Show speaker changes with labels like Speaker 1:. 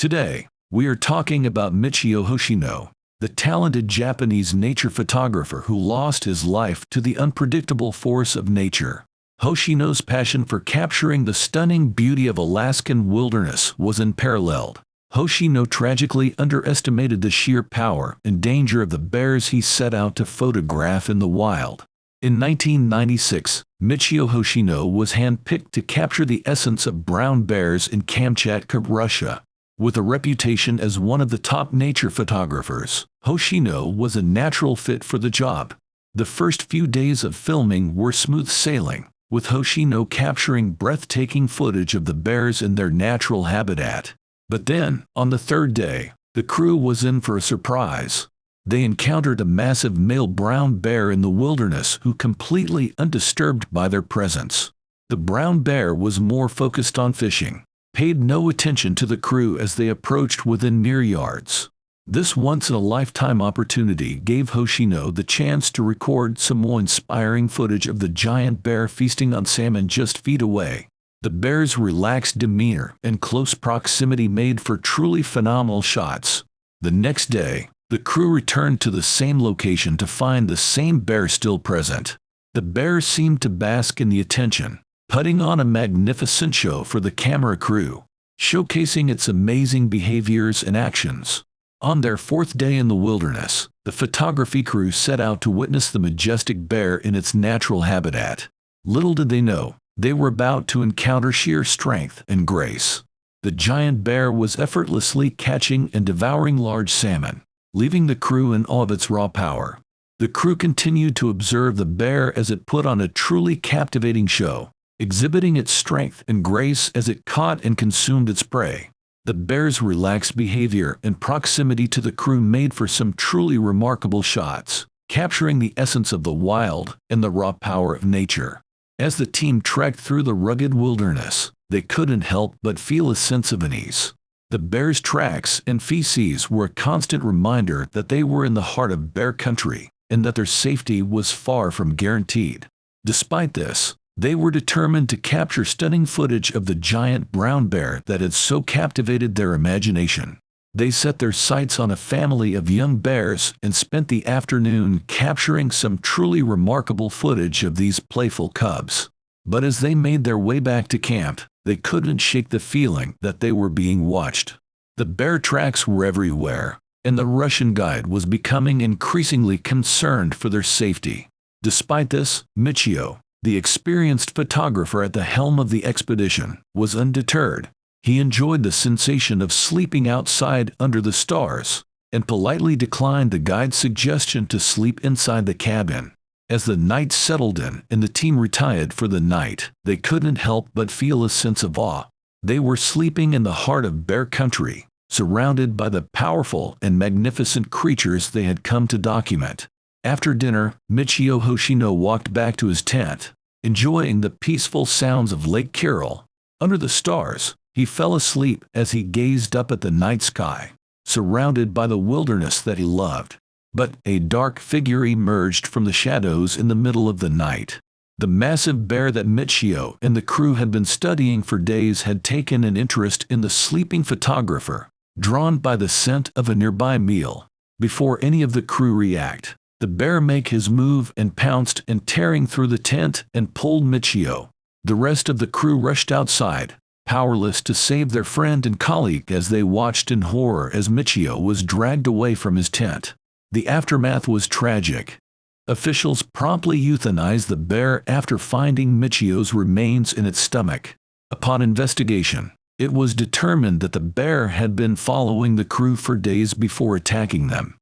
Speaker 1: Today, we are talking about Michio Hoshino, the talented Japanese nature photographer who lost his life to the unpredictable force of nature. Hoshino's passion for capturing the stunning beauty of Alaskan wilderness was unparalleled. Hoshino tragically underestimated the sheer power and danger of the bears he set out to photograph in the wild. In 1996, Michio Hoshino was handpicked to capture the essence of brown bears in Kamchatka, Russia. With a reputation as one of the top nature photographers, Hoshino was a natural fit for the job. The first few days of filming were smooth sailing, with Hoshino capturing breathtaking footage of the bears in their natural habitat. But then, on the third day, the crew was in for a surprise. They encountered a massive male brown bear in the wilderness who completely undisturbed by their presence. The brown bear was more focused on fishing, paid no attention to the crew as they approached within mere yards. This once-in-a-lifetime opportunity gave Hoshino the chance to record some more inspiring footage of the giant bear feasting on salmon just feet away. The bear's relaxed demeanor and close proximity made for truly phenomenal shots. The next day, the crew returned to the same location to find the same bear still present. The bear seemed to bask in the attention, putting on a magnificent show for the camera crew, showcasing its amazing behaviors and actions. On their fourth day in the wilderness, the photography crew set out to witness the majestic bear in its natural habitat. Little did they know, they were about to encounter sheer strength and grace. The giant bear was effortlessly catching and devouring large salmon, leaving the crew in awe of its raw power. The crew continued to observe the bear as it put on a truly captivating show, exhibiting its strength and grace as it caught and consumed its prey. The bear's relaxed behavior and proximity to the crew made for some truly remarkable shots, capturing the essence of the wild and the raw power of nature. As the team trekked through the rugged wilderness, they couldn't help but feel a sense of unease. The bear's tracks and feces were a constant reminder that they were in the heart of bear country, and that their safety was far from guaranteed. Despite this, they were determined to capture stunning footage of the giant brown bear that had so captivated their imagination. They set their sights on a family of young bears and spent the afternoon capturing some truly remarkable footage of these playful cubs. But as they made their way back to camp, they couldn't shake the feeling that they were being watched. The bear tracks were everywhere, and the Russian guide was becoming increasingly concerned for their safety. Despite this, Michio, the experienced photographer at the helm of the expedition, was undeterred. He enjoyed the sensation of sleeping outside under the stars, and politely declined the guide's suggestion to sleep inside the cabin. As the night settled in and the team retired for the night, they couldn't help but feel a sense of awe. They were sleeping in the heart of bear country, surrounded by the powerful and magnificent creatures they had come to document. After dinner, Michio Hoshino walked back to his tent, enjoying the peaceful sounds of Lake Carroll. Under the stars, he fell asleep as he gazed up at the night sky, surrounded by the wilderness that he loved. But a dark figure emerged from the shadows in the middle of the night. The massive bear that Michio and the crew had been studying for days had taken an interest in the sleeping photographer, drawn by the scent of a nearby meal. Before any of the crew react, the bear made his move and pounced and tearing through the tent and pulled Michio. The rest of the crew rushed outside, powerless to save their friend and colleague as they watched in horror as Michio was dragged away from his tent. The aftermath was tragic. Officials promptly euthanized the bear after finding Michio's remains in its stomach. Upon investigation, it was determined that the bear had been following the crew for days before attacking them.